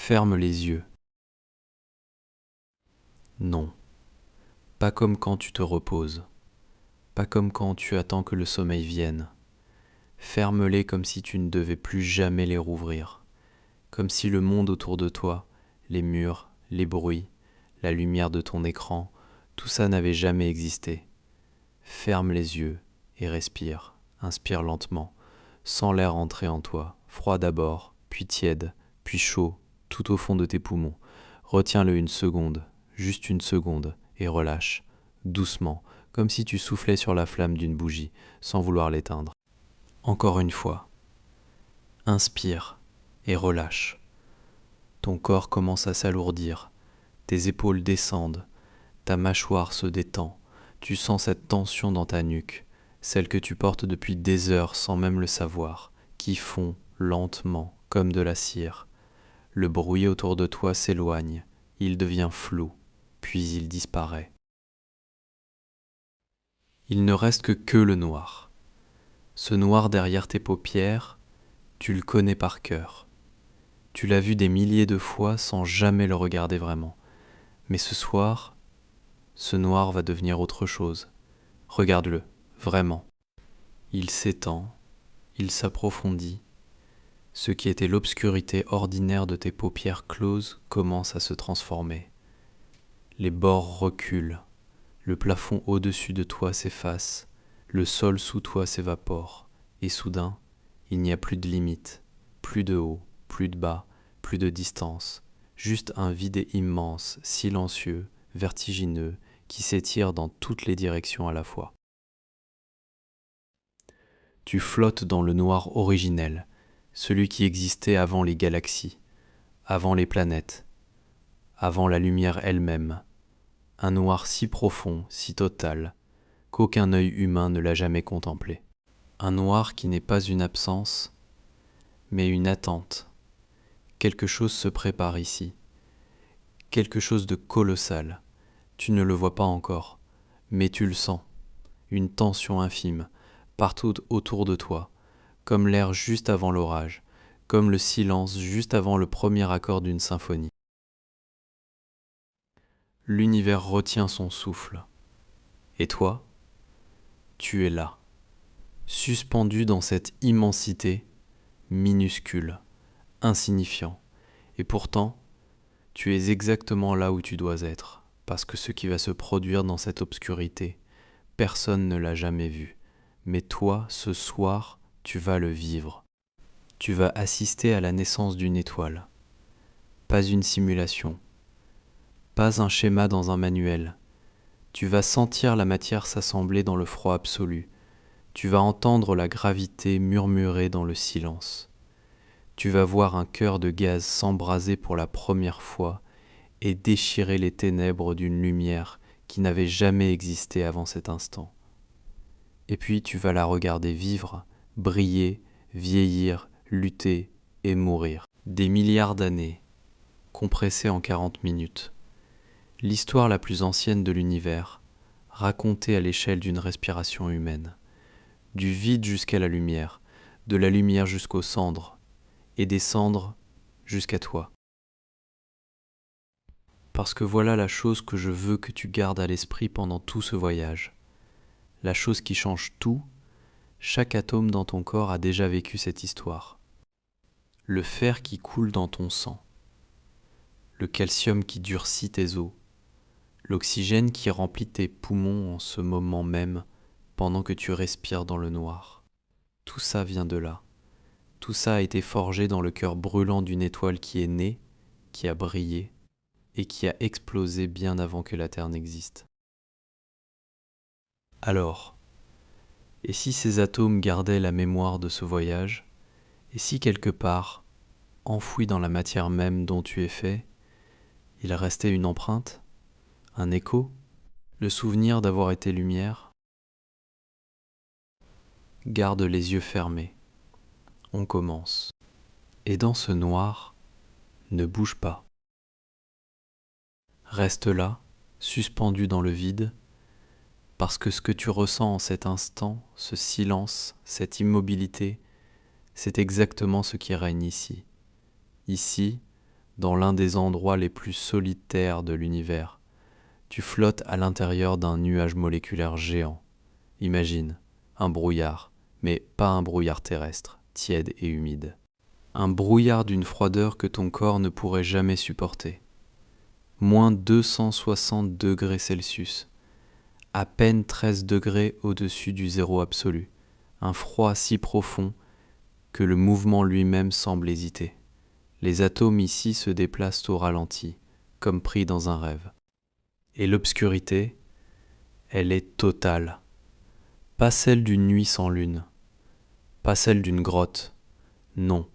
Ferme les yeux. Non, pas comme quand tu te reposes, pas comme quand tu attends que le sommeil vienne. Ferme-les comme si tu ne devais plus jamais les rouvrir, comme si le monde autour de toi, les murs, les bruits, la lumière de ton écran, tout ça n'avait jamais existé. Ferme les yeux et respire, inspire lentement, sens l'air entrer en toi, froid d'abord, puis tiède, puis chaud, tout au fond de tes poumons. Retiens-le une seconde, juste une seconde, et relâche, doucement, comme si tu soufflais sur la flamme d'une bougie, sans vouloir l'éteindre. Encore une fois, inspire et relâche. Ton corps commence à s'alourdir, tes épaules descendent, ta mâchoire se détend, tu sens cette tension dans ta nuque, celle que tu portes depuis des heures sans même le savoir, qui fond lentement comme de la cire. Le bruit autour de toi s'éloigne, il devient flou, puis il disparaît. Il ne reste que le noir. Ce noir derrière tes paupières, tu le connais par cœur. Tu l'as vu des milliers de fois sans jamais le regarder vraiment. Mais ce soir, ce noir va devenir autre chose. Regarde-le, vraiment. Il s'étend, il s'approfondit. Ce qui était l'obscurité ordinaire de tes paupières closes commence à se transformer. Les bords reculent, le plafond au-dessus de toi s'efface, le sol sous toi s'évapore, et soudain, il n'y a plus de limite, plus de haut, plus de bas, plus de distance, juste un vide immense, silencieux, vertigineux, qui s'étire dans toutes les directions à la fois. Tu flottes dans le noir originel, celui qui existait avant les galaxies, avant les planètes, avant la lumière elle-même, un noir si profond, si total, qu'aucun œil humain ne l'a jamais contemplé. Un noir qui n'est pas une absence, mais une attente. Quelque chose se prépare ici, quelque chose de colossal. Tu ne le vois pas encore, mais tu le sens, une tension infime, partout autour de toi, comme l'air juste avant l'orage, comme le silence juste avant le premier accord d'une symphonie. L'univers retient son souffle. Et toi, tu es là, suspendu dans cette immensité, minuscule, insignifiant. Et pourtant, tu es exactement là où tu dois être, parce que ce qui va se produire dans cette obscurité, personne ne l'a jamais vu. Mais toi, ce soir, tu vas le vivre. Tu vas assister à la naissance d'une étoile. Pas une simulation, pas un schéma dans un manuel. Tu vas sentir la matière s'assembler dans le froid absolu. Tu vas entendre la gravité murmurer dans le silence. Tu vas voir un cœur de gaz s'embraser pour la première fois et déchirer les ténèbres d'une lumière qui n'avait jamais existé avant cet instant. Et puis tu vas la regarder vivre, briller, vieillir, lutter et mourir. Des milliards d'années, compressées en 40 minutes. L'histoire la plus ancienne de l'univers, racontée à l'échelle d'une respiration humaine. Du vide jusqu'à la lumière, de la lumière jusqu'aux cendres, et des cendres jusqu'à toi. Parce que voilà la chose que je veux que tu gardes à l'esprit pendant tout ce voyage. La chose qui change tout, chaque atome dans ton corps a déjà vécu cette histoire. Le fer qui coule dans ton sang, le calcium qui durcit tes os, l'oxygène qui remplit tes poumons en ce moment même pendant que tu respires dans le noir. Tout ça vient de là. Tout ça a été forgé dans le cœur brûlant d'une étoile qui est née, qui a brillé et qui a explosé bien avant que la Terre n'existe. Alors, et si ces atomes gardaient la mémoire de ce voyage, et si quelque part, enfoui dans la matière même dont tu es fait, il restait une empreinte, un écho, le souvenir d'avoir été lumière? Garde les yeux fermés. On commence. Et dans ce noir, ne bouge pas. Reste là, suspendu dans le vide, parce que ce que tu ressens en cet instant, ce silence, cette immobilité, c'est exactement ce qui règne ici. Ici, dans l'un des endroits les plus solitaires de l'univers. Tu flottes à l'intérieur d'un nuage moléculaire géant. Imagine, un brouillard, mais pas un brouillard terrestre, tiède et humide. Un brouillard d'une froideur que ton corps ne pourrait jamais supporter. Moins 260 degrés Celsius, à peine 13 degrés au-dessus du zéro absolu. Un froid si profond que le mouvement lui-même semble hésiter. Les atomes ici se déplacent au ralenti, comme pris dans un rêve. Et l'obscurité, elle est totale. Pas celle d'une nuit sans lune, pas celle d'une grotte. Non,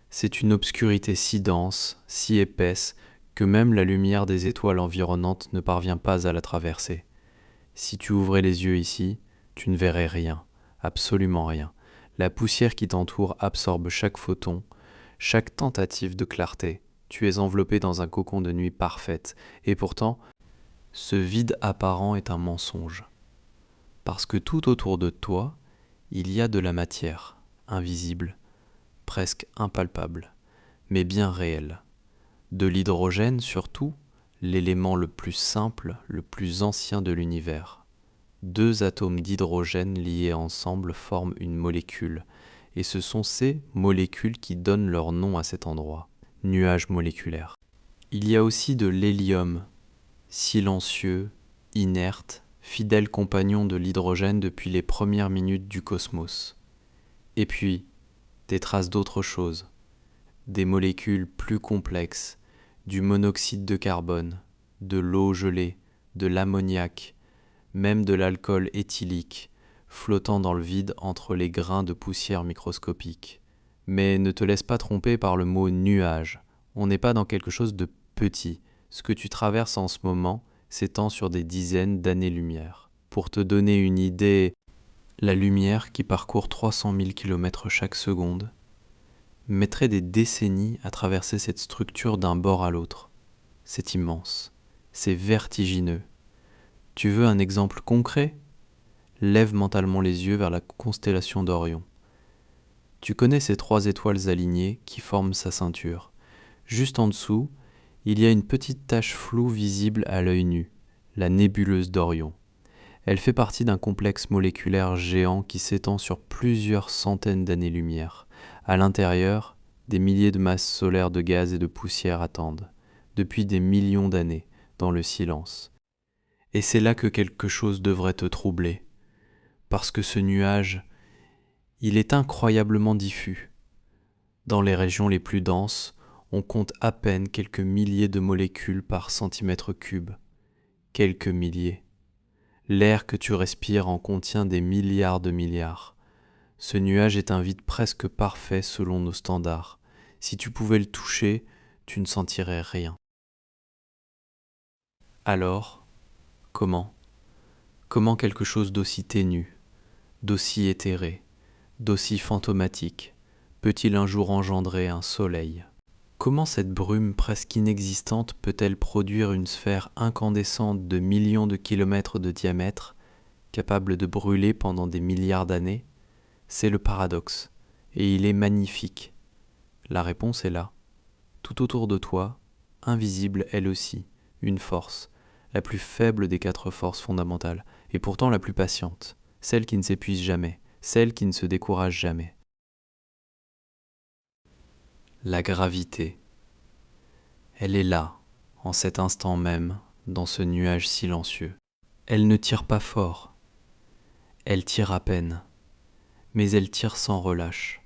c'est une obscurité si dense, si épaisse, que même la lumière des étoiles environnantes ne parvient pas à la traverser. Si tu ouvrais les yeux ici, tu ne verrais rien, absolument rien. La poussière qui t'entoure absorbe chaque photon, chaque tentative de clarté. Tu es enveloppé dans un cocon de nuit parfaite, et pourtant, ce vide apparent est un mensonge. Parce que tout autour de toi, il y a de la matière, invisible, presque impalpable, mais bien réelle. De l'hydrogène surtout, l'élément le plus simple, le plus ancien de l'univers. 2 atomes d'hydrogène liés ensemble forment une molécule, et ce sont ces molécules qui donnent leur nom à cet endroit, nuage moléculaire. Il y a aussi de l'hélium, silencieux, inerte, fidèle compagnon de l'hydrogène depuis les premières minutes du cosmos. Et puis, des traces d'autre chose, des molécules plus complexes, du monoxyde de carbone, de l'eau gelée, de l'ammoniac, même de l'alcool éthylique, flottant dans le vide entre les grains de poussière microscopique. Mais ne te laisse pas tromper par le mot nuage. On n'est pas dans quelque chose de petit. Ce que tu traverses en ce moment s'étend sur des dizaines d'années-lumière. Pour te donner une idée, la lumière qui parcourt 300 000 km chaque seconde mettrait des décennies à traverser cette structure d'un bord à l'autre. C'est immense, c'est vertigineux. Tu veux un exemple concret ? Lève mentalement les yeux vers la constellation d'Orion. Tu connais ces 3 étoiles alignées qui forment sa ceinture. Juste en dessous, il y a une petite tache floue visible à l'œil nu, la nébuleuse d'Orion. Elle fait partie d'un complexe moléculaire géant qui s'étend sur plusieurs centaines d'années-lumière. À l'intérieur, des milliers de masses solaires de gaz et de poussière attendent, depuis des millions d'années, dans le silence. Et c'est là que quelque chose devrait te troubler, parce que ce nuage, il est incroyablement diffus. Dans les régions les plus denses, on compte à peine quelques milliers de molécules par centimètre cube. Quelques milliers. L'air que tu respires en contient des milliards de milliards. Ce nuage est un vide presque parfait selon nos standards. Si tu pouvais le toucher, tu ne sentirais rien. Alors, comment ? Comment quelque chose d'aussi ténu, d'aussi éthéré, d'aussi fantomatique, peut-il un jour engendrer un soleil ? Comment cette brume presque inexistante peut-elle produire une sphère incandescente de millions de kilomètres de diamètre, capable de brûler pendant des milliards d'années ? C'est le paradoxe, et il est magnifique. La réponse est là, tout autour de toi, invisible elle aussi, une force, la plus faible des 4 forces fondamentales, et pourtant la plus patiente, celle qui ne s'épuise jamais, celle qui ne se décourage jamais. La gravité. Elle est là, en cet instant même, dans ce nuage silencieux. Elle ne tire pas fort, elle tire à peine, mais elle tire sans relâche.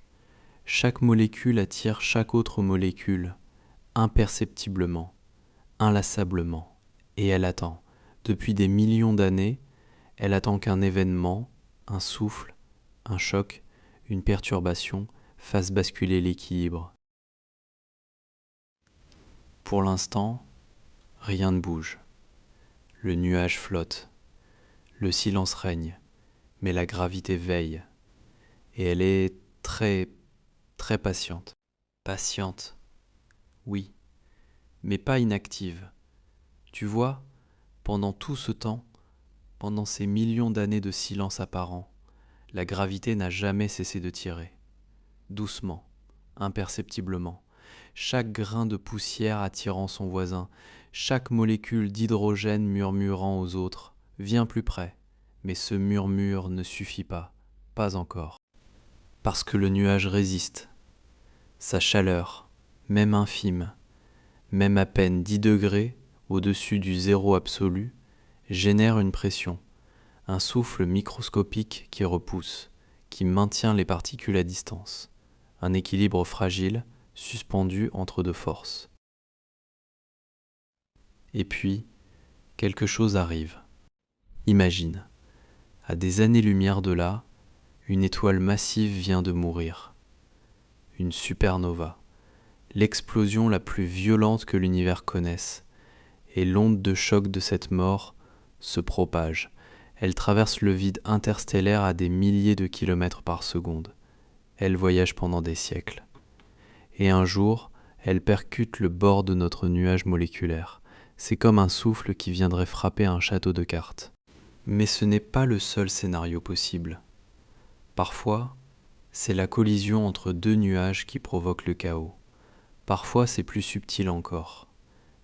Chaque molécule attire chaque autre molécule, imperceptiblement, inlassablement, et elle attend. Depuis des millions d'années, elle attend qu'un événement, un souffle, un choc, une perturbation fasse basculer l'équilibre. Pour l'instant, rien ne bouge. Le nuage flotte, le silence règne, mais la gravité veille, et elle est très, très patiente. Patiente, oui, mais pas inactive. Tu vois, pendant tout ce temps, pendant ces millions d'années de silence apparent, la gravité n'a jamais cessé de tirer, doucement, imperceptiblement. chaque grain de poussière attirant son voisin, chaque molécule d'hydrogène murmurant aux autres. Viens plus près. Mais ce murmure ne suffit pas, pas encore. Parce que le nuage résiste. Sa chaleur, même infime, même à peine 10 degrés au-dessus du zéro absolu, génère une pression, un souffle microscopique qui repousse, qui maintient les particules à distance, un équilibre fragile, suspendu entre deux forces. Et puis, quelque chose arrive. Imagine, à des années-lumière de là, une étoile massive vient de mourir. Une supernova, l'explosion la plus violente que l'univers connaisse, et l'onde de choc de cette mort se propage. Elle traverse le vide interstellaire à des milliers de kilomètres par seconde. Elle voyage pendant des siècles. Et un jour, elle percute le bord de notre nuage moléculaire. C'est comme un souffle qui viendrait frapper un château de cartes. Mais ce n'est pas le seul scénario possible. Parfois, c'est la collision entre deux nuages qui provoque le chaos. Parfois, c'est plus subtil encore.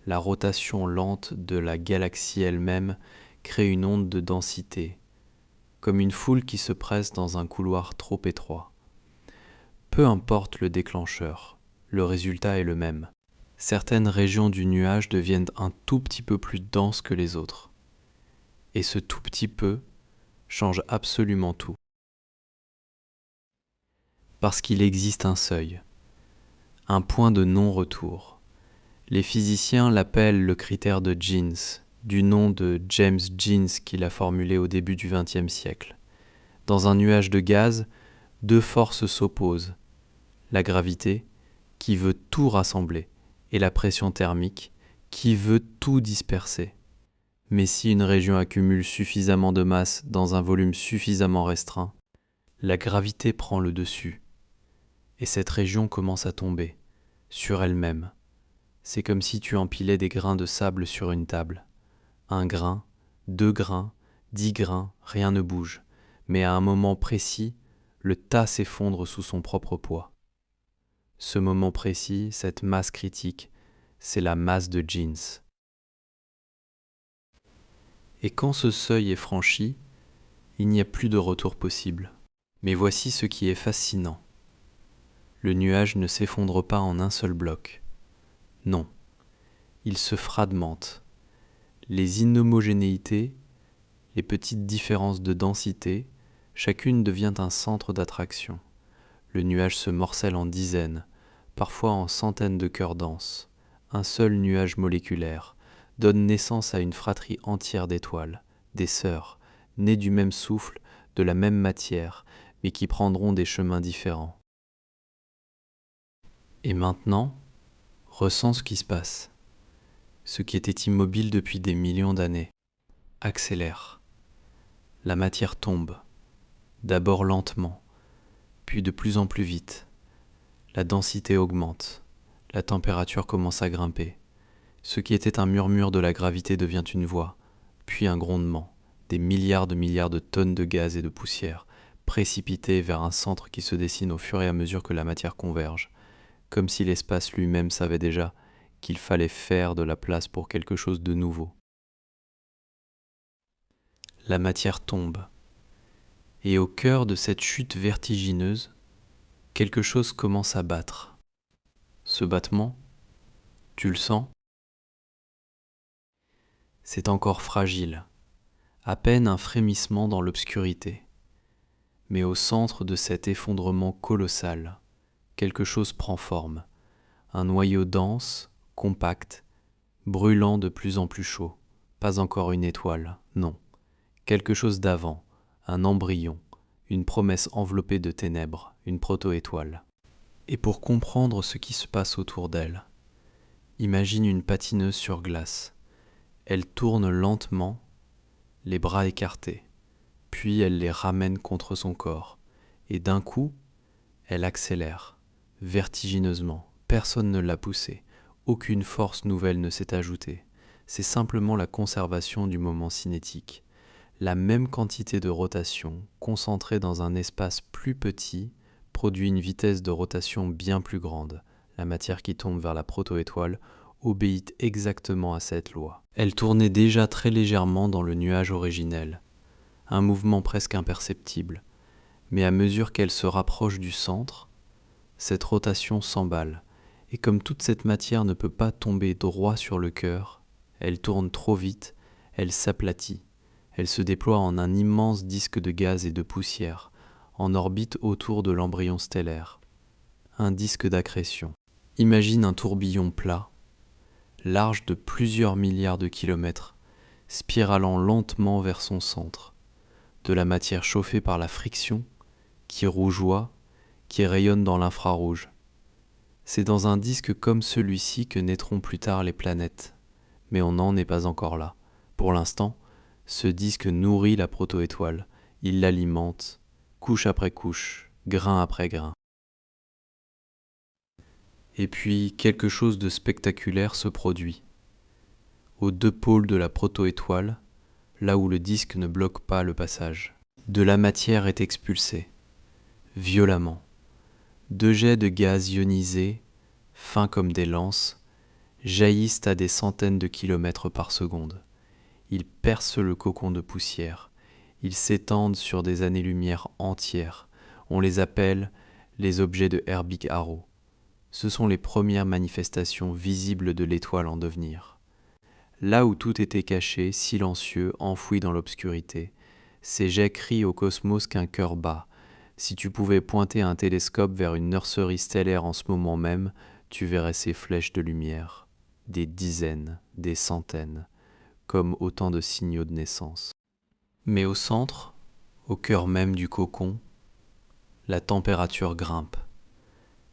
La rotation lente de la galaxie elle-même crée une onde de densité, comme une foule qui se presse dans un couloir trop étroit. Peu importe le déclencheur, le résultat est le même. Certaines régions du nuage deviennent un tout petit peu plus denses que les autres. Et ce tout petit peu change absolument tout. Parce qu'il existe un seuil, un point de non-retour. Les physiciens l'appellent le critère de Jeans, du nom de James Jeans qu'il a formulé au début du XXe siècle. Dans un nuage de gaz, deux forces s'opposent. La gravité, qui veut tout rassembler, et la pression thermique, qui veut tout disperser. Mais si une région accumule suffisamment de masse dans un volume suffisamment restreint, la gravité prend le dessus, et cette région commence à tomber, sur elle-même. C'est comme si tu empilais des grains de sable sur une table. Un grain, 2 grains, 10 grains, rien ne bouge. Mais à un moment précis, le tas s'effondre sous son propre poids. Ce moment précis, cette masse critique, c'est la masse de Jeans. Et quand ce seuil est franchi, il n'y a plus de retour possible. Mais voici ce qui est fascinant. Le nuage ne s'effondre pas en un seul bloc. Non, il se fragmente. Les inhomogénéités, les petites différences de densité, chacune devient un centre d'attraction. Le nuage se morcelle en dizaines, parfois en centaines de cœurs denses. Un seul nuage moléculaire donne naissance à une fratrie entière d'étoiles, des sœurs, nées du même souffle, de la même matière, mais qui prendront des chemins différents. Et maintenant, ressens ce qui se passe. Ce qui était immobile depuis des millions d'années accélère. La matière tombe, d'abord lentement, puis de plus en plus vite. La densité augmente, la température commence à grimper. Ce qui était un murmure de la gravité devient une voix, puis un grondement, des milliards de tonnes de gaz et de poussière, précipités vers un centre qui se dessine au fur et à mesure que la matière converge, comme si l'espace lui-même savait déjà qu'il fallait faire de la place pour quelque chose de nouveau. La matière tombe, et au cœur de cette chute vertigineuse, quelque chose commence à battre. Ce battement, tu le sens ? C'est encore fragile, à peine un frémissement dans l'obscurité. Mais au centre de cet effondrement colossal, quelque chose prend forme, un noyau dense, compact, brûlant de plus en plus chaud. Pas encore une étoile, non. Quelque chose d'avant, un embryon, une promesse enveloppée de ténèbres, une proto-étoile. Et pour comprendre ce qui se passe autour d'elle, imagine une patineuse sur glace. Elle tourne lentement, les bras écartés, puis elle les ramène contre son corps, et d'un coup, elle accélère, vertigineusement. Personne ne l'a poussée, aucune force nouvelle ne s'est ajoutée. C'est simplement la conservation du moment cinétique. La même quantité de rotation, concentrée dans un espace plus petit, produit une vitesse de rotation bien plus grande, la matière qui tombe vers la protoétoile, obéit exactement à cette loi. Elle tournait déjà très légèrement dans le nuage originel, un mouvement presque imperceptible, mais à mesure qu'elle se rapproche du centre, cette rotation s'emballe, et comme toute cette matière ne peut pas tomber droit sur le cœur, elle tourne trop vite, elle s'aplatit, elle se déploie en un immense disque de gaz et de poussière, en orbite autour de l'embryon stellaire. Un disque d'accrétion. Imagine un tourbillon plat, large de plusieurs milliards de kilomètres, spiralant lentement vers son centre, de la matière chauffée par la friction, qui rougeoie, qui rayonne dans l'infrarouge. C'est dans un disque comme celui-ci que naîtront plus tard les planètes, mais on n'en est pas encore là. Pour l'instant, ce disque nourrit la protoétoile, il l'alimente, couche après couche, grain après grain. Et puis, quelque chose de spectaculaire se produit. Aux deux pôles de la protoétoile, là où le disque ne bloque pas le passage, de la matière est expulsée, violemment. Deux jets de gaz ionisés, fins comme des lances, jaillissent à des centaines de kilomètres par seconde. Ils percent le cocon de poussière. Ils s'étendent sur des années-lumière entières. On les appelle les objets de Herbig-Haro. Ce sont les premières manifestations visibles de l'étoile en devenir. Là où tout était caché, silencieux, enfoui dans l'obscurité, ces jets crient au cosmos qu'un cœur bat. Si tu pouvais pointer un télescope vers une nurserie stellaire en ce moment même, tu verrais ces flèches de lumière, des dizaines, des centaines, comme autant de signaux de naissance. Mais au centre, au cœur même du cocon, la température grimpe.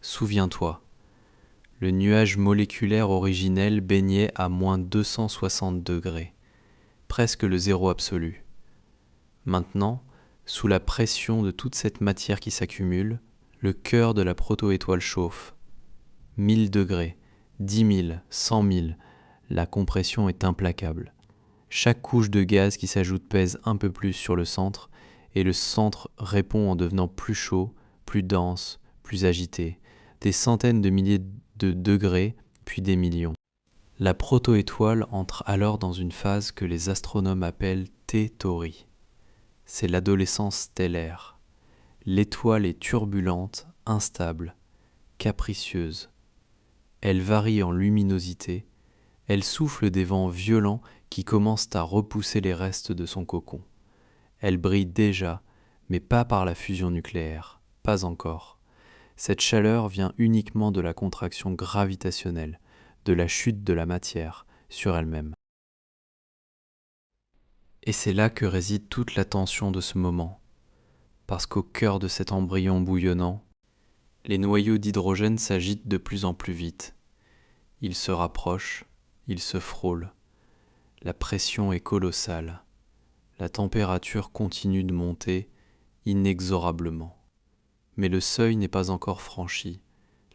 Souviens-toi, le nuage moléculaire originel baignait à moins 260 degrés, presque le zéro absolu. Maintenant, sous la pression de toute cette matière qui s'accumule, le cœur de la protoétoile chauffe. 1000 degrés, 10 000, 100 000, la compression est implacable. Chaque couche de gaz qui s'ajoute pèse un peu plus sur le centre, et le centre répond en devenant plus chaud, plus dense, plus agité. Des centaines de milliers de degrés, puis des millions. La protoétoile entre alors dans une phase que les astronomes appellent T-Tauri. C'est l'adolescence stellaire. L'étoile est turbulente, instable, capricieuse. Elle varie en luminosité, elle souffle des vents violents qui commencent à repousser les restes de son cocon. Elle brille déjà, mais pas par la fusion nucléaire, pas encore. Cette chaleur vient uniquement de la contraction gravitationnelle, de la chute de la matière sur elle-même. Et c'est là que réside toute la tension de ce moment, parce qu'au cœur de cet embryon bouillonnant, les noyaux d'hydrogène s'agitent de plus en plus vite. Ils se rapprochent, ils se frôlent. La pression est colossale. La température continue de monter inexorablement. Mais le seuil n'est pas encore franchi,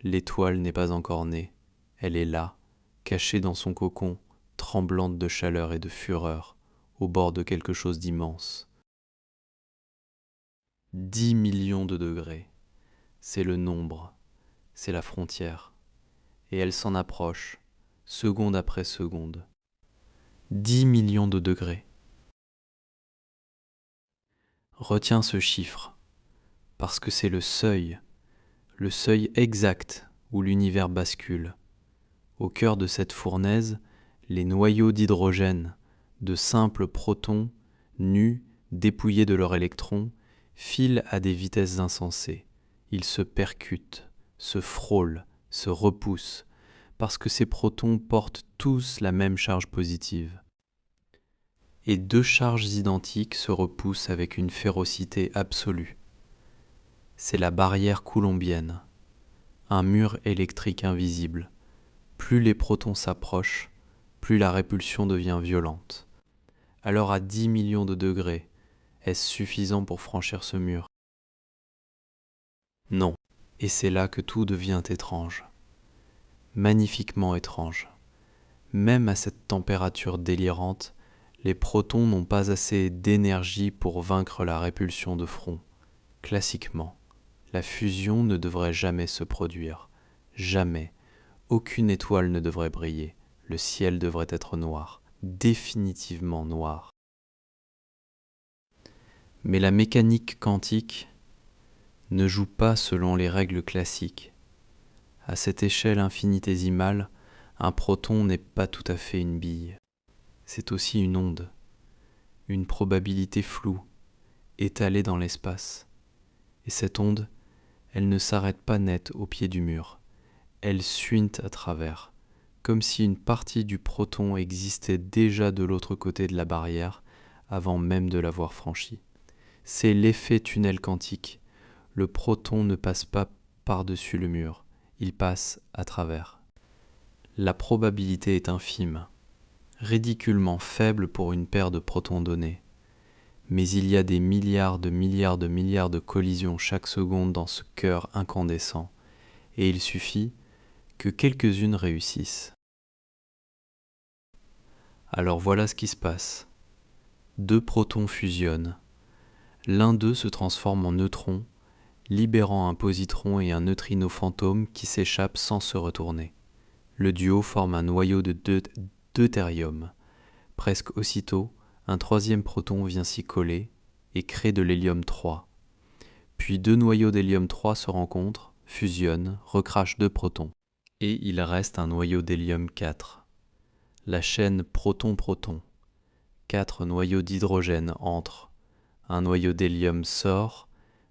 l'étoile n'est pas encore née, elle est là, cachée dans son cocon, tremblante de chaleur et de fureur, au bord de quelque chose d'immense. 10 millions de degrés, c'est le nombre, c'est la frontière, et elle s'en approche, seconde après seconde. 10 millions de degrés. Retiens ce chiffre, parce que c'est le seuil exact où l'univers bascule. Au cœur de cette fournaise, les noyaux d'hydrogène, de simples protons, nus, dépouillés de leurs électrons, filent à des vitesses insensées. Ils se percutent, se frôlent, se repoussent, parce que ces protons portent tous la même charge positive. Et deux charges identiques se repoussent avec une férocité absolue. C'est la barrière coulombienne, un mur électrique invisible. Plus les protons s'approchent, plus la répulsion devient violente. Alors à 10 millions de degrés, est-ce suffisant pour franchir ce mur? Non, et c'est là que tout devient étrange, magnifiquement étrange. Même à cette température délirante, les protons n'ont pas assez d'énergie pour vaincre la répulsion de front. Classiquement, la fusion ne devrait jamais se produire, jamais, aucune étoile ne devrait briller, le ciel devrait être noir, définitivement noir. Mais la mécanique quantique ne joue pas selon les règles classiques. À cette échelle infinitésimale, un proton n'est pas tout à fait une bille. C'est aussi une onde, une probabilité floue, étalée dans l'espace. Et cette onde, elle ne s'arrête pas net au pied du mur. Elle suinte à travers, comme si une partie du proton existait déjà de l'autre côté de la barrière avant même de l'avoir franchie. C'est l'effet tunnel quantique. Le proton ne passe pas par-dessus le mur, il passe à travers. La probabilité est infime, ridiculement faible pour une paire de protons donnés. Mais il y a des milliards de milliards de milliards de collisions chaque seconde dans ce cœur incandescent, et il suffit que quelques-unes réussissent. Alors voilà ce qui se passe. Deux protons fusionnent. L'un d'eux se transforme en neutron, libérant un positron et un neutrino fantôme qui s'échappent sans se retourner. Le duo forme un noyau de deutérium. Presque aussitôt, un troisième proton vient s'y coller et crée de l'hélium 3. Puis deux noyaux d'hélium 3 se rencontrent, fusionnent, recrachent deux protons. Et il reste un noyau d'hélium 4. La chaîne proton-proton. 4 noyaux d'hydrogène entrent. Un noyau d'hélium sort,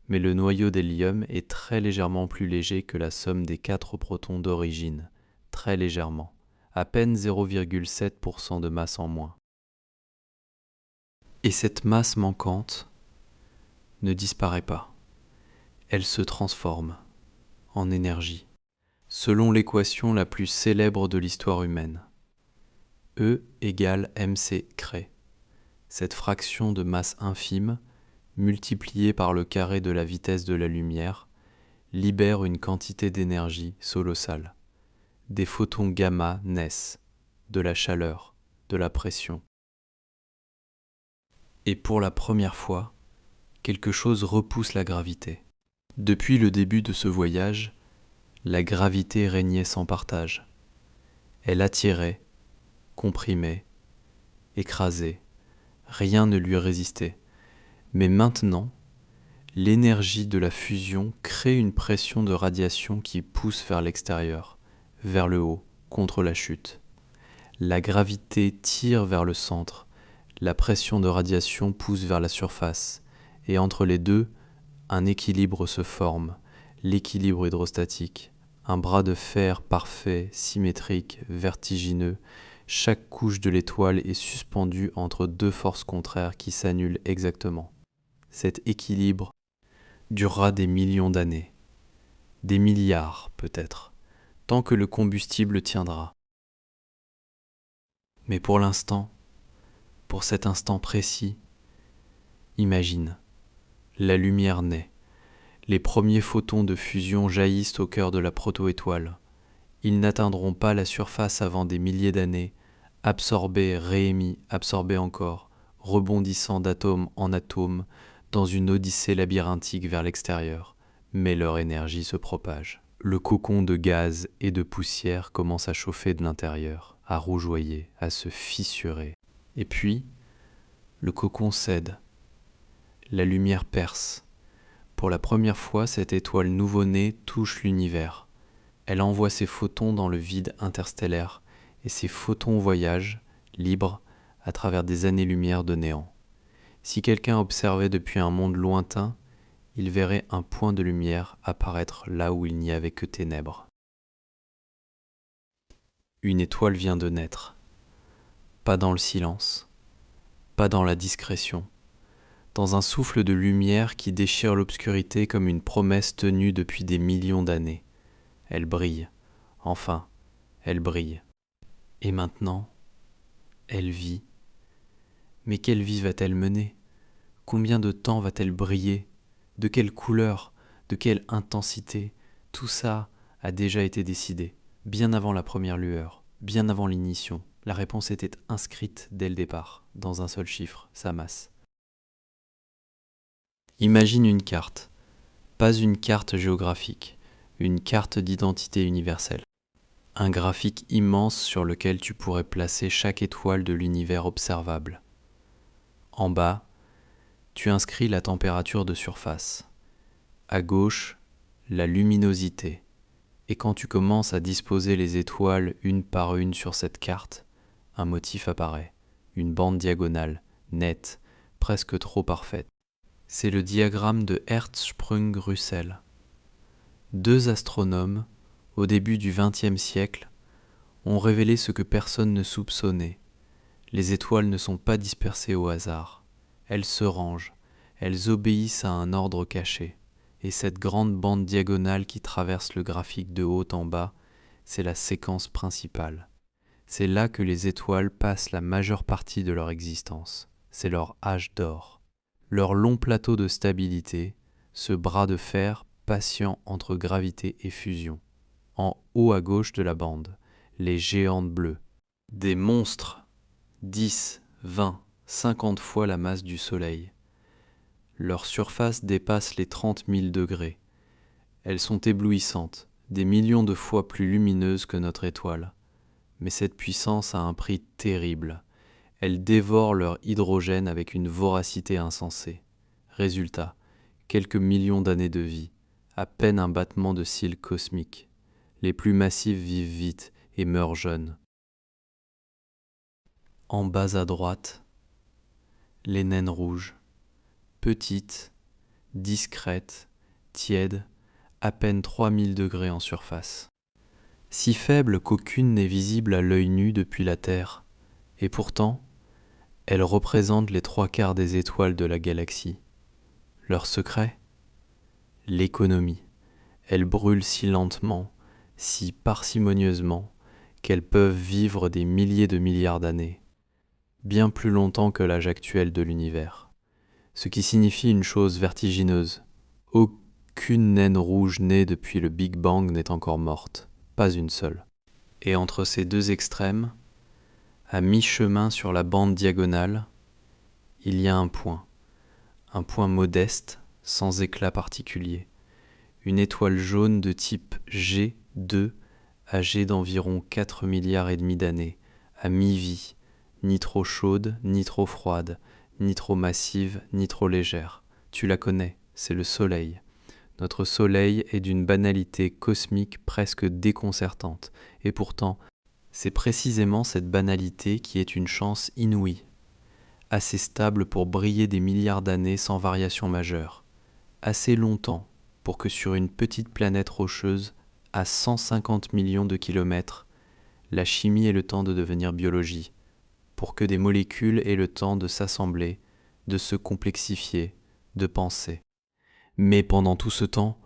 mais le noyau d'hélium est très légèrement plus léger que la somme des 4 protons d'origine. Très légèrement. À peine 0,7% de masse en moins. Et cette masse manquante ne disparaît pas. Elle se transforme en énergie, selon l'équation la plus célèbre de l'histoire humaine. E égale mc cré. Cette fraction de masse infime, multipliée par le carré de la vitesse de la lumière, libère une quantité d'énergie colossale. Des photons gamma naissent, de la chaleur, de la pression. Et pour la première fois, quelque chose repousse la gravité. Depuis le début de ce voyage, la gravité régnait sans partage. Elle attirait, comprimait, écrasait. Rien ne lui résistait. Mais maintenant, l'énergie de la fusion crée une pression de radiation qui pousse vers l'extérieur, vers le haut, contre la chute. La gravité tire vers le centre, la pression de radiation pousse vers la surface, et entre les deux, un équilibre se forme, l'équilibre hydrostatique, un bras de fer parfait, symétrique, vertigineux. Chaque couche de l'étoile est suspendue entre deux forces contraires qui s'annulent exactement. Cet équilibre durera des millions d'années, des milliards peut-être, tant que le combustible tiendra. Mais pour l'instant, pour cet instant précis, imagine, la lumière naît. Les premiers photons de fusion jaillissent au cœur de la proto-étoile. Ils n'atteindront pas la surface avant des milliers d'années, absorbés, réémis, absorbés encore, rebondissant d'atome en atome dans une odyssée labyrinthique vers l'extérieur. Mais leur énergie se propage. Le cocon de gaz et de poussière commence à chauffer de l'intérieur, à rougeoyer, à se fissurer. Et puis, le cocon cède. La lumière perce. Pour la première fois, cette étoile nouveau-née touche l'univers. Elle envoie ses photons dans le vide interstellaire, et ces photons voyagent, libres, à travers des années-lumière de néant. Si quelqu'un observait depuis un monde lointain, il verrait un point de lumière apparaître là où il n'y avait que ténèbres. Une étoile vient de naître. Pas dans le silence, pas dans la discrétion, dans un souffle de lumière qui déchire l'obscurité comme une promesse tenue depuis des millions d'années. Elle brille. Enfin, elle brille. Et maintenant, elle vit. Mais quelle vie va-t-elle mener ? Combien de temps va-t-elle briller ? De quelle couleur ? De quelle intensité ? Tout ça a déjà été décidé, bien avant la première lueur, bien avant l'ignition. La réponse était inscrite dès le départ, dans un seul chiffre, sa masse. Imagine une carte, pas une carte géographique, une carte d'identité universelle. Un graphique immense sur lequel tu pourrais placer chaque étoile de l'univers observable. En bas, tu inscris la température de surface. À gauche, la luminosité. Et quand tu commences à disposer les étoiles une par une sur cette carte, un motif apparaît, une bande diagonale, nette, presque trop parfaite. C'est le diagramme de Hertzsprung-Russell. Deux astronomes, au début du XXe siècle, ont révélé ce que personne ne soupçonnait. Les étoiles ne sont pas dispersées au hasard. Elles se rangent, elles obéissent à un ordre caché. Et cette grande bande diagonale qui traverse le graphique de haut en bas, c'est la séquence principale. C'est là que les étoiles passent la majeure partie de leur existence. C'est leur âge d'or. Leur long plateau de stabilité, ce bras de fer patient entre gravité et fusion. En haut à gauche de la bande, les géantes bleues. Des monstres, 10, 20, 50 fois la masse du Soleil. Leur surface dépasse les 30 000 degrés. Elles sont éblouissantes, des millions de fois plus lumineuses que notre étoile. Mais cette puissance a un prix terrible. Elles dévorent leur hydrogène avec une voracité insensée. Résultat, quelques millions d'années de vie, à peine un battement de cils cosmique. Les plus massives vivent vite et meurent jeunes. En bas à droite, les naines rouges. Petites, discrètes, tièdes, à peine 3000 degrés en surface. Si faibles qu'aucune n'est visible à l'œil nu depuis la Terre, et pourtant, elles représentent les 3/4 des étoiles de la galaxie. Leur secret ? L'économie. Elles brûlent si lentement, si parcimonieusement, qu'elles peuvent vivre des milliers de milliards d'années, bien plus longtemps que l'âge actuel de l'univers. Ce qui signifie une chose vertigineuse. Aucune naine rouge née depuis le Big Bang n'est encore morte, pas une seule. Et entre ces deux extrêmes, à mi-chemin sur la bande diagonale, il y a un point modeste, sans éclat particulier, une étoile jaune de type G2, âgée d'environ 4 milliards et demi d'années, à mi-vie, ni trop chaude, ni trop froide, ni trop massive, ni trop légère. Tu la connais, c'est le Soleil. Notre Soleil est d'une banalité cosmique presque déconcertante, et pourtant, c'est précisément cette banalité qui est une chance inouïe, assez stable pour briller des milliards d'années sans variation majeure, assez longtemps pour que sur une petite planète rocheuse, à 150 millions de kilomètres, la chimie ait le temps de devenir biologie, pour que des molécules aient le temps de s'assembler, de se complexifier, de penser. Mais pendant tout ce temps,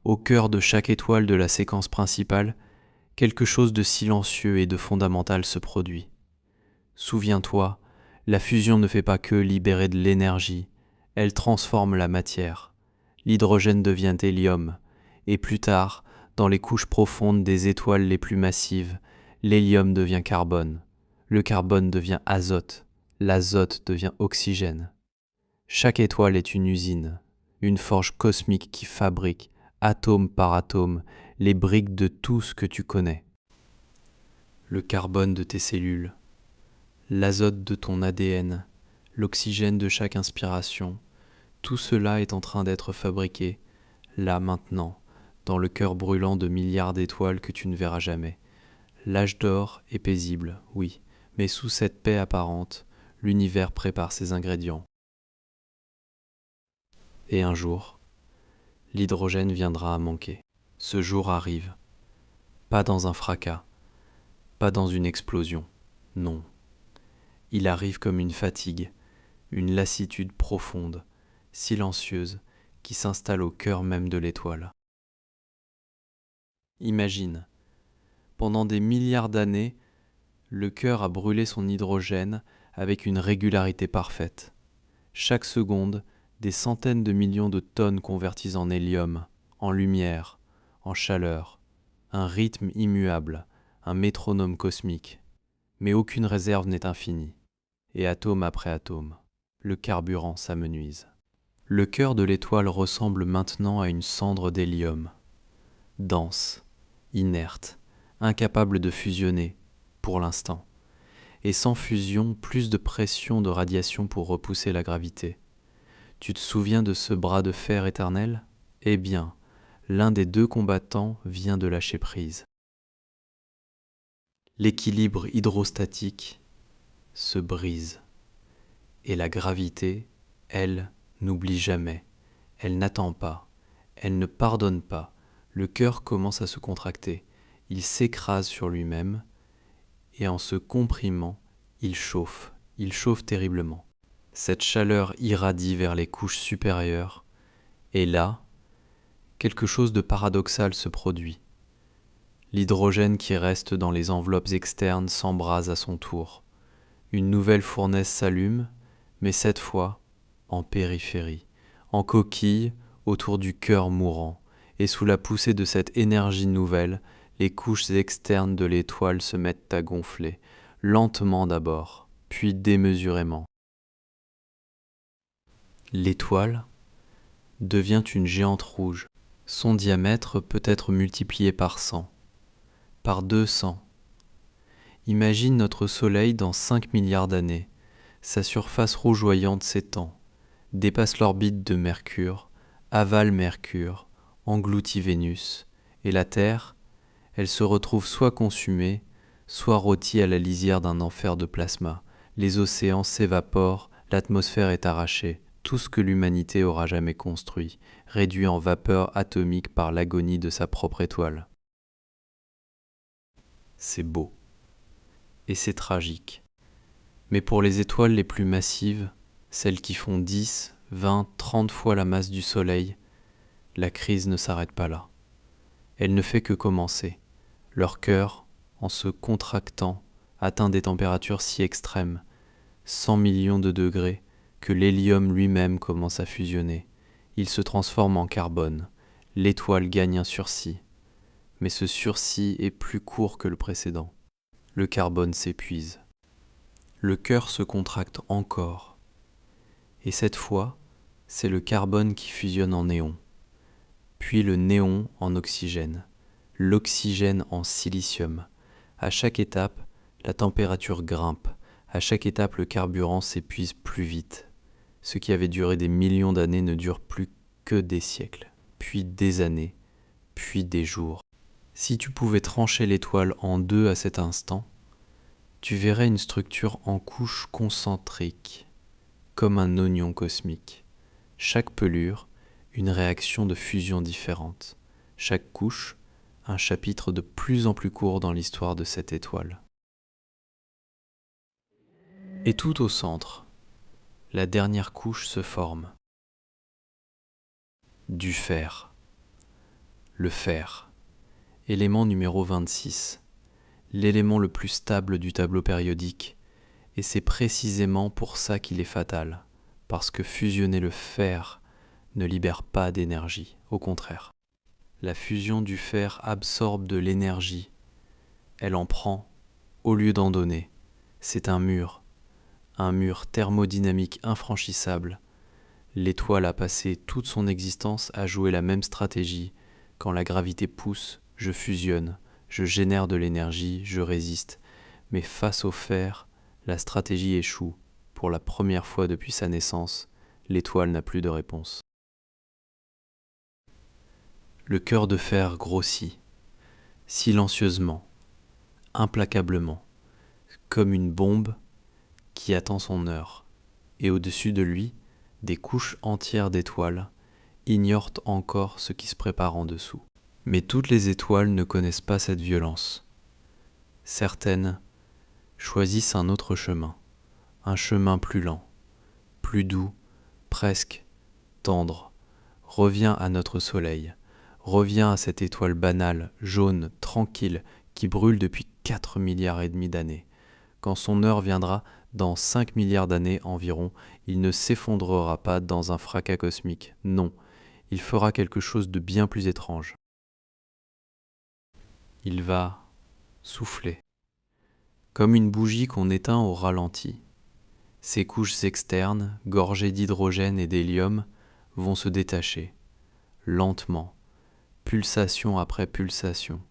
au cœur de chaque étoile de la séquence principale, quelque chose de silencieux et de fondamental se produit. Souviens-toi, la fusion ne fait pas que libérer de l'énergie, elle transforme la matière. L'hydrogène devient hélium, et plus tard, dans les couches profondes des étoiles les plus massives, l'hélium devient carbone, le carbone devient azote, l'azote devient oxygène. Chaque étoile est une usine, une forge cosmique qui fabrique, atome par atome, les briques de tout ce que tu connais. Le carbone de tes cellules, l'azote de ton ADN, l'oxygène de chaque inspiration, tout cela est en train d'être fabriqué, là maintenant, dans le cœur brûlant de milliards d'étoiles que tu ne verras jamais. L'âge d'or est paisible, oui, mais sous cette paix apparente, l'univers prépare ses ingrédients. Et un jour, l'hydrogène viendra à manquer. Ce jour arrive. Pas dans un fracas, pas dans une explosion, non. Il arrive comme une fatigue, une lassitude profonde, silencieuse, qui s'installe au cœur même de l'étoile. Imagine, pendant des milliards d'années, le cœur a brûlé son hydrogène avec une régularité parfaite. Chaque seconde, des centaines de millions de tonnes converties en hélium, en lumière, en chaleur, un rythme immuable, un métronome cosmique. Mais aucune réserve n'est infinie, et atome après atome, le carburant s'amenuise. Le cœur de l'étoile ressemble maintenant à une cendre d'hélium, dense, inerte, incapable de fusionner, pour l'instant. Et sans fusion, plus de pression de radiation pour repousser la gravité. Tu te souviens de ce bras de fer éternel ? Eh bien, l'un des deux combattants vient de lâcher prise. L'équilibre hydrostatique se brise. Et la gravité, elle, n'oublie jamais. Elle n'attend pas. Elle ne pardonne pas. Le cœur commence à se contracter. Il s'écrase sur lui-même et en se comprimant, il chauffe terriblement. Cette chaleur irradie vers les couches supérieures et là, quelque chose de paradoxal se produit. L'hydrogène qui reste dans les enveloppes externes s'embrase à son tour. Une nouvelle fournaise s'allume, mais cette fois en périphérie, en coquille autour du cœur mourant, et sous la poussée de cette énergie nouvelle, les couches externes de l'étoile se mettent à gonfler, lentement d'abord, puis démesurément. L'étoile devient une géante rouge. Son diamètre peut être multiplié par 100, par 200. Imagine notre Soleil dans 5 milliards d'années. Sa surface rougeoyante s'étend, dépasse l'orbite de Mercure, avale Mercure, engloutit Vénus, et la Terre, elle se retrouve soit consumée, soit rôtie à la lisière d'un enfer de plasma. Les océans s'évaporent, l'atmosphère est arrachée, tout ce que l'humanité aura jamais construit, réduit en vapeur atomique par l'agonie de sa propre étoile. C'est beau. Et c'est tragique. Mais pour les étoiles les plus massives, celles qui font 10, 20, 30 fois la masse du Soleil, la crise ne s'arrête pas là. Elle ne fait que commencer. Leur cœur, en se contractant, atteint des températures si extrêmes, 100 millions de degrés, que l'hélium lui-même commence à fusionner. Il se transforme en carbone. L'étoile gagne un sursis. Mais ce sursis est plus court que le précédent. Le carbone s'épuise. Le cœur se contracte encore. Et cette fois, c'est le carbone qui fusionne en néon. Puis le néon en oxygène. L'oxygène en silicium. À chaque étape, la température grimpe. À chaque étape, le carburant s'épuise plus vite. Ce qui avait duré des millions d'années ne dure plus que des siècles, puis des années, puis des jours. Si tu pouvais trancher l'étoile en deux à cet instant, tu verrais une structure en couches concentriques, comme un oignon cosmique. Chaque pelure, une réaction de fusion différente. Chaque couche, un chapitre de plus en plus court dans l'histoire de cette étoile. Et tout au centre, la dernière couche se forme. Du fer. Le fer. Élément numéro 26. L'élément le plus stable du tableau périodique. Et c'est précisément pour ça qu'il est fatal. Parce que fusionner le fer ne libère pas d'énergie. Au contraire. La fusion du fer absorbe de l'énergie. Elle en prend au lieu d'en donner. C'est un mur thermodynamique infranchissable. L'étoile a passé toute son existence à jouer la même stratégie. Quand la gravité pousse, je fusionne, je génère de l'énergie, je résiste. Mais face au fer, la stratégie échoue. Pour la première fois depuis sa naissance, l'étoile n'a plus de réponse. Le cœur de fer grossit, silencieusement, implacablement, comme une bombe qui attend son heure. Et au-dessus de lui, des couches entières d'étoiles ignorent encore ce qui se prépare en dessous. Mais toutes les étoiles ne connaissent pas cette violence. Certaines choisissent un autre chemin, un chemin plus lent, plus doux, presque tendre. Reviens à notre soleil, reviens à cette étoile banale, jaune, tranquille, qui brûle depuis 4 milliards et demi d'années. Quand son heure viendra, dans 5 milliards d'années environ, il ne s'effondrera pas dans un fracas cosmique. Non, il fera quelque chose de bien plus étrange. Il va souffler, comme une bougie qu'on éteint au ralenti. Ces couches externes, gorgées d'hydrogène et d'hélium, vont se détacher, lentement, pulsation après pulsation.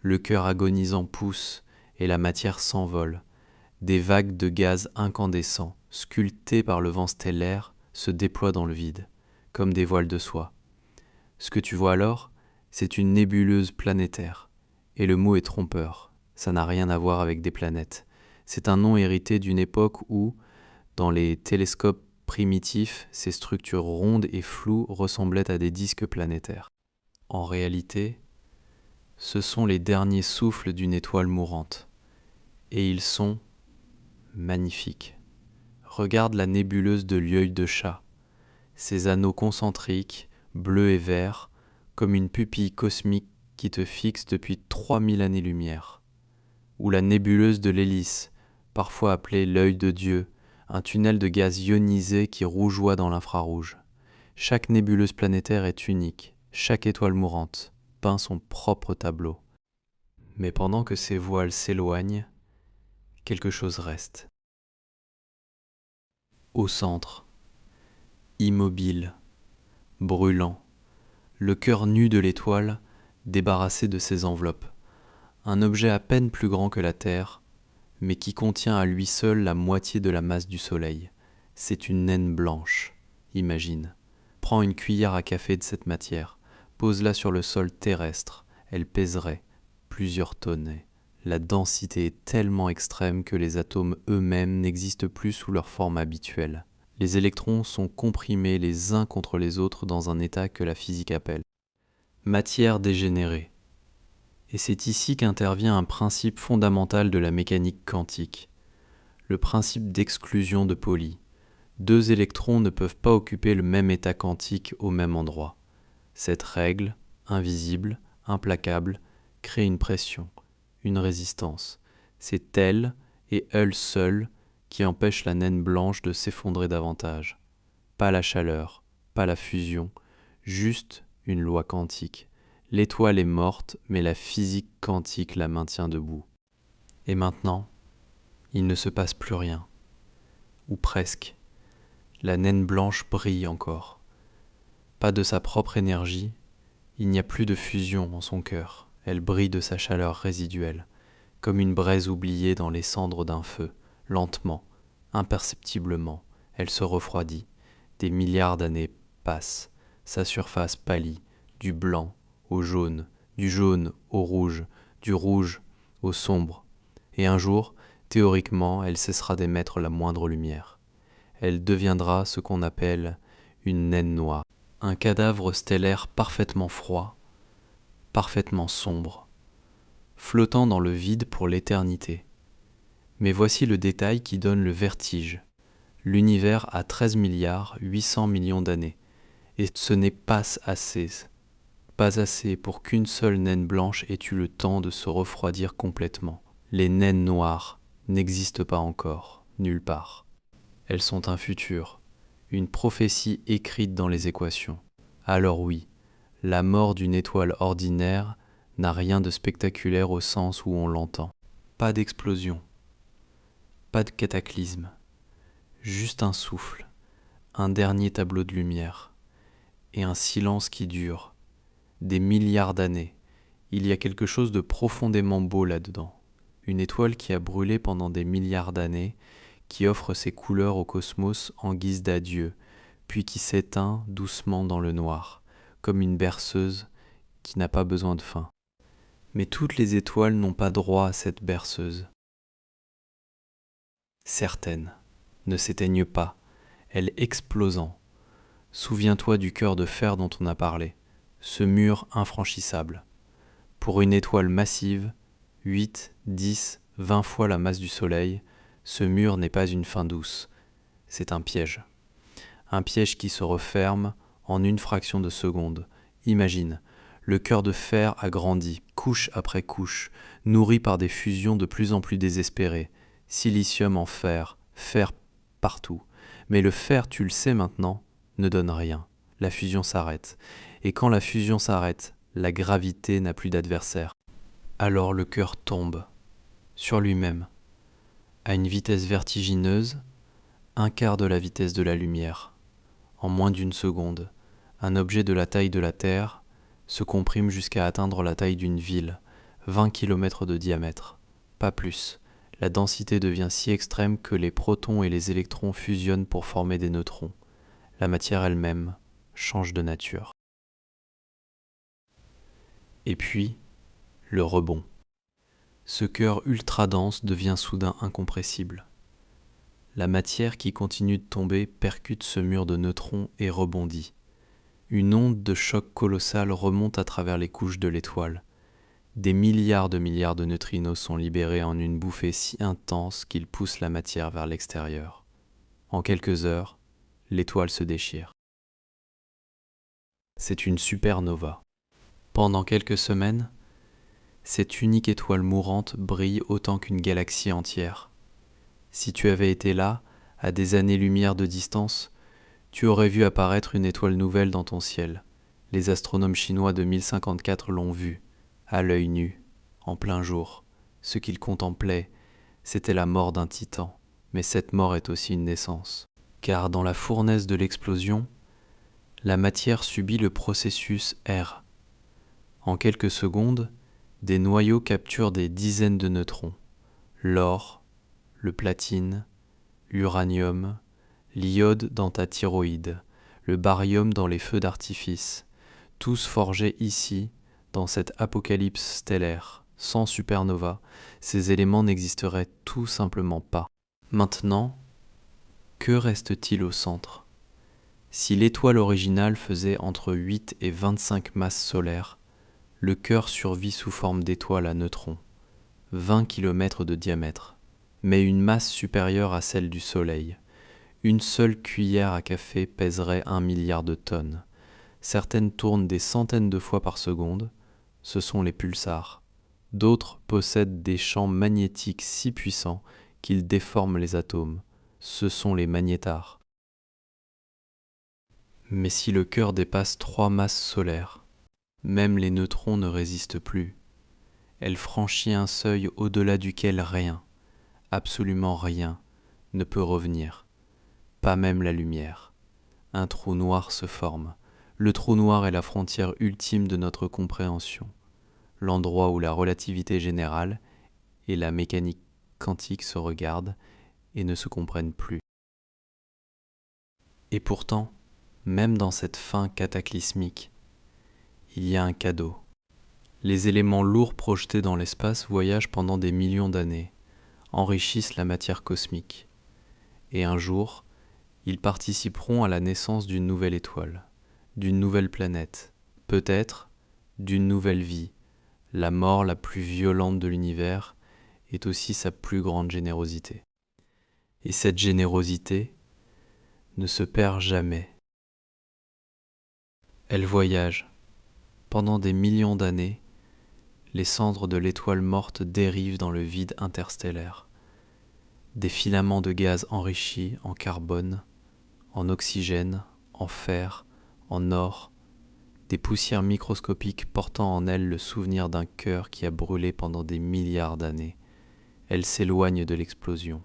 le cœur agonisant pousse et la matière s'envole. Des vagues de gaz incandescents, sculptés par le vent stellaire, se déploient dans le vide, comme des voiles de soie. Ce que tu vois alors, c'est une nébuleuse planétaire. Et le mot est trompeur, ça n'a rien à voir avec des planètes. C'est un nom hérité d'une époque où, dans les télescopes primitifs, ces structures rondes et floues ressemblaient à des disques planétaires. En réalité, ce sont les derniers souffles d'une étoile mourante. Et ils sont magnifiques. Regarde la nébuleuse de l'œil de chat. Ses anneaux concentriques, bleus et verts, comme une pupille cosmique qui te fixe depuis 3000 années-lumière. Ou la nébuleuse de l'hélice, parfois appelée l'œil de Dieu, un tunnel de gaz ionisé qui rougeoie dans l'infrarouge. Chaque nébuleuse planétaire est unique, chaque étoile mourante peint son propre tableau. Mais pendant que ces voiles s'éloignent, quelque chose reste. Au centre, immobile, brûlant, le cœur nu de l'étoile débarrassé de ses enveloppes, un objet à peine plus grand que la Terre, mais qui contient à lui seul la moitié de la masse du Soleil. C'est une naine blanche, imagine. Prends une cuillère à café de cette matière, pose-la sur le sol terrestre, elle pèserait plusieurs tonnes. La densité est tellement extrême que les atomes eux-mêmes n'existent plus sous leur forme habituelle. Les électrons sont comprimés les uns contre les autres dans un état que la physique appelle matière dégénérée. Et c'est ici qu'intervient un principe fondamental de la mécanique quantique, le principe d'exclusion de Pauli. Deux électrons ne peuvent pas occuper le même état quantique au même endroit. Cette règle, invisible, implacable, crée une pression, une résistance. C'est elle et elle seule qui empêche la naine blanche de s'effondrer davantage. Pas la chaleur, pas la fusion, juste une loi quantique. L'étoile est morte, mais la physique quantique la maintient debout. Et maintenant, il ne se passe plus rien. Ou presque. La naine blanche brille encore. Pas de sa propre énergie, il n'y a plus de fusion en son cœur. Elle brille de sa chaleur résiduelle, comme une braise oubliée dans les cendres d'un feu. Lentement, imperceptiblement, elle se refroidit. Des milliards d'années passent. Sa surface pâlit, du blanc au jaune, du jaune au rouge, du rouge au sombre. Et un jour, théoriquement, elle cessera d'émettre la moindre lumière. Elle deviendra ce qu'on appelle une naine noire, un cadavre stellaire parfaitement froid, parfaitement sombre, flottant dans le vide pour l'éternité. Mais voici le détail qui donne le vertige. L'univers a 13 milliards 800 millions d'années, et ce n'est pas assez pour qu'une seule naine blanche ait eu le temps de se refroidir complètement. Les naines noires n'existent pas encore, nulle part. Elles sont un futur, une prophétie écrite dans les équations. Alors oui, la mort d'une étoile ordinaire n'a rien de spectaculaire au sens où on l'entend. Pas d'explosion, pas de cataclysme, juste un souffle, un dernier tableau de lumière, et un silence qui dure, des milliards d'années. Il y a quelque chose de profondément beau là-dedans. Une étoile qui a brûlé pendant des milliards d'années, qui offre ses couleurs au cosmos en guise d'adieu, puis qui s'éteint doucement dans le noir, comme une berceuse qui n'a pas besoin de fin. Mais toutes les étoiles n'ont pas droit à cette berceuse. Certaines ne s'éteignent pas, elles explosant. Souviens-toi du cœur de fer dont on a parlé, ce mur infranchissable. Pour une étoile massive, 8, 10, 20 fois la masse du Soleil, ce mur n'est pas une fin douce, c'est un piège. Un piège qui se referme en une fraction de seconde. Imagine, le cœur de fer a grandi, couche après couche, nourri par des fusions de plus en plus désespérées. Silicium en fer, fer partout. Mais le fer, tu le sais maintenant, ne donne rien. La fusion s'arrête. Et quand la fusion s'arrête, la gravité n'a plus d'adversaire. Alors le cœur tombe, sur lui-même, à une vitesse vertigineuse, un quart de la vitesse de la lumière. En moins d'une seconde, un objet de la taille de la Terre se comprime jusqu'à atteindre la taille d'une ville, 20 km de diamètre, pas plus. La densité devient si extrême que les protons et les électrons fusionnent pour former des neutrons. La matière elle-même change de nature. Et puis, le rebond. Ce cœur ultra dense devient soudain incompressible. La matière qui continue de tomber percute ce mur de neutrons et rebondit. Une onde de choc colossal remonte à travers les couches de l'étoile. Des milliards de neutrinos sont libérés en une bouffée si intense qu'ils poussent la matière vers l'extérieur. En quelques heures, l'étoile se déchire. C'est une supernova. Pendant quelques semaines, cette unique étoile mourante brille autant qu'une galaxie entière. Si tu avais été là, à des années-lumière de distance, tu aurais vu apparaître une étoile nouvelle dans ton ciel. Les astronomes chinois de 1054 l'ont vue, à l'œil nu, en plein jour. Ce qu'ils contemplaient, c'était la mort d'un titan, mais cette mort est aussi une naissance. Car dans la fournaise de l'explosion, la matière subit le processus R. En quelques secondes, des noyaux capturent des dizaines de neutrons. L'or, le platine, l'uranium, l'iode dans ta thyroïde, le barium dans les feux d'artifice, tous forgés ici, dans cette apocalypse stellaire. Sans supernova, ces éléments n'existeraient tout simplement pas. Maintenant, que reste-t-il au centre ? Si l'étoile originale faisait entre 8 et 25 masses solaires, le cœur survit sous forme d'étoile à neutrons, 20 km de diamètre, mais une masse supérieure à celle du Soleil. Une seule cuillère à café pèserait 1 milliard de tonnes. Certaines tournent des centaines de fois par seconde, ce sont les pulsars. D'autres possèdent des champs magnétiques si puissants qu'ils déforment les atomes, ce sont les magnétars. Mais si le cœur dépasse 3 masses solaires, même les neutrons ne résistent plus. Elle franchit un seuil au-delà duquel rien, absolument rien, ne peut revenir, pas même la lumière. Un trou noir se forme. Le trou noir est la frontière ultime de notre compréhension, l'endroit où la relativité générale et la mécanique quantique se regardent et ne se comprennent plus. Et pourtant, même dans cette fin cataclysmique, il y a un cadeau. Les éléments lourds projetés dans l'espace voyagent pendant des millions d'années, enrichissent la matière cosmique. Et un jour, ils participeront à la naissance d'une nouvelle étoile, d'une nouvelle planète, peut-être d'une nouvelle vie. La mort la plus violente de l'univers est aussi sa plus grande générosité. Et cette générosité ne se perd jamais. Elle voyage. Pendant des millions d'années, les cendres de l'étoile morte dérivent dans le vide interstellaire. Des filaments de gaz enrichis en carbone, en oxygène, en fer, en or, des poussières microscopiques portant en elles le souvenir d'un cœur qui a brûlé pendant des milliards d'années. Elles s'éloignent de l'explosion,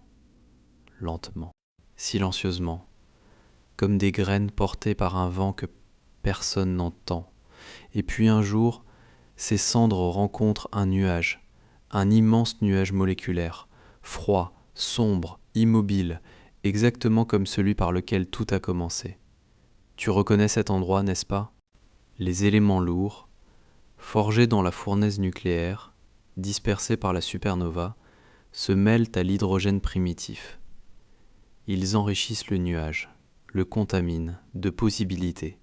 lentement, silencieusement, comme des graines portées par un vent que personne n'entend. Et puis un jour, ces cendres rencontrent un nuage, un immense nuage moléculaire, froid, sombre, immobile, exactement comme celui par lequel tout a commencé. Tu reconnais cet endroit, n'est-ce pas ? Les éléments lourds, forgés dans la fournaise nucléaire, dispersés par la supernova, se mêlent à l'hydrogène primitif. Ils enrichissent le nuage, le contaminent de possibilités.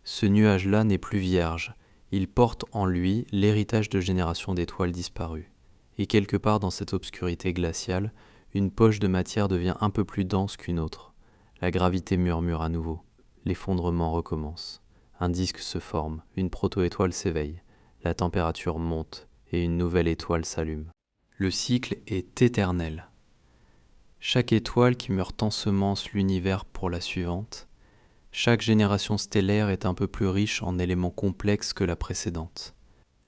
Ce nuage-là n'est plus vierge, il porte en lui l'héritage de générations d'étoiles disparues. Et quelque part dans cette obscurité glaciale, une poche de matière devient un peu plus dense qu'une autre. La gravité murmure à nouveau. L'effondrement recommence. Un disque se forme, une proto-étoile s'éveille. La température monte et une nouvelle étoile s'allume. Le cycle est éternel. Chaque étoile qui meurt ensemence l'univers pour la suivante. Chaque génération stellaire est un peu plus riche en éléments complexes que la précédente.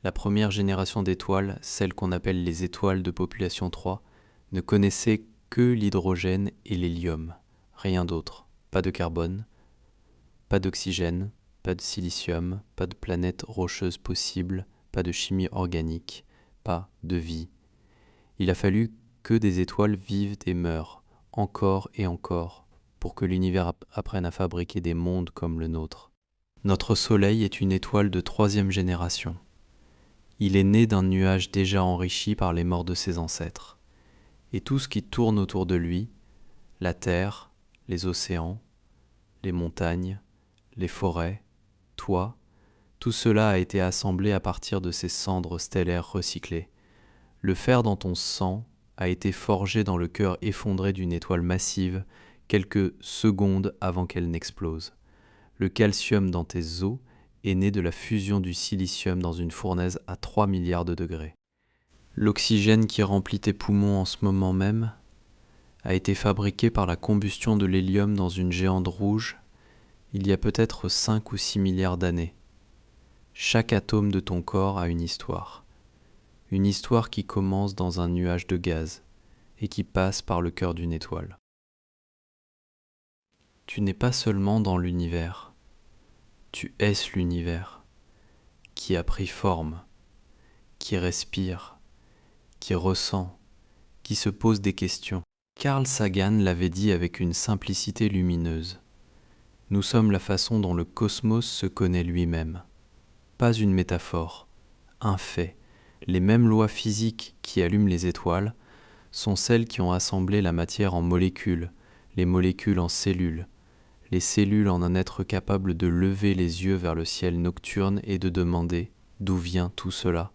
La première génération d'étoiles, celle qu'on appelle les étoiles de population 3, ne connaissait que l'hydrogène et l'hélium, rien d'autre. Pas de carbone, pas d'oxygène, pas de silicium, pas de planètes rocheuses possibles, pas de chimie organique, pas de vie. Il a fallu que des étoiles vivent et meurent, encore et encore, pour que l'univers apprenne à fabriquer des mondes comme le nôtre. Notre Soleil est une étoile de 3e génération. Il est né d'un nuage déjà enrichi par les morts de ses ancêtres. Et tout ce qui tourne autour de lui, la Terre, les océans, les montagnes, les forêts, toi, tout cela a été assemblé à partir de ces cendres stellaires recyclées. Le fer dans ton sang a été forgé dans le cœur effondré d'une étoile massive quelques secondes avant qu'elle n'explose. Le calcium dans tes os est né de la fusion du silicium dans une fournaise à 3 milliards de degrés. L'oxygène qui remplit tes poumons en ce moment même a été fabriqué par la combustion de l'hélium dans une géante rouge il y a peut-être 5 ou 6 milliards d'années. Chaque atome de ton corps a une histoire qui commence dans un nuage de gaz et qui passe par le cœur d'une étoile. Tu n'es pas seulement dans l'univers, tu es l'univers qui a pris forme, qui respire, qui ressent, qui se pose des questions. Carl Sagan l'avait dit avec une simplicité lumineuse. Nous sommes la façon dont le cosmos se connaît lui-même. Pas une métaphore, un fait. Les mêmes lois physiques qui allument les étoiles sont celles qui ont assemblé la matière en molécules, les molécules en cellules, les cellules en un être capable de lever les yeux vers le ciel nocturne et de demander d'où vient tout cela.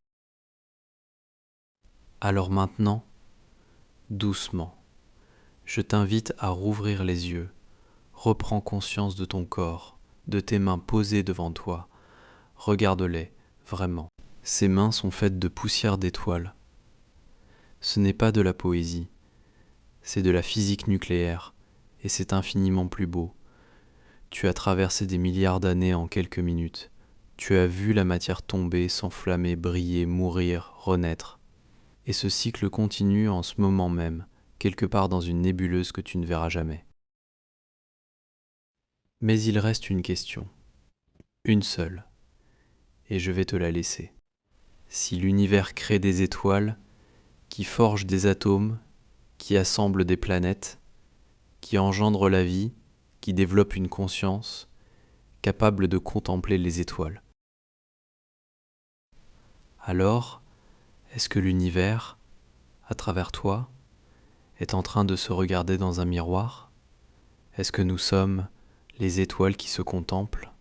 Alors maintenant, doucement, je t'invite à rouvrir les yeux. Reprends conscience de ton corps, de tes mains posées devant toi. Regarde-les, vraiment. Ces mains sont faites de poussière d'étoiles. Ce n'est pas de la poésie, c'est de la physique nucléaire, et c'est infiniment plus beau. Tu as traversé des milliards d'années en quelques minutes. Tu as vu la matière tomber, s'enflammer, briller, mourir, renaître. Et ce cycle continue en ce moment même, quelque part dans une nébuleuse que tu ne verras jamais. Mais il reste une question, une seule, et je vais te la laisser. Si l'univers crée des étoiles, qui forgent des atomes, qui assemblent des planètes, qui engendrent la vie, qui développent une conscience, capable de contempler les étoiles. Alors, est-ce que l'univers, à travers toi, est en train de se regarder dans un miroir ? Est-ce que nous sommes les étoiles qui se contemplent ?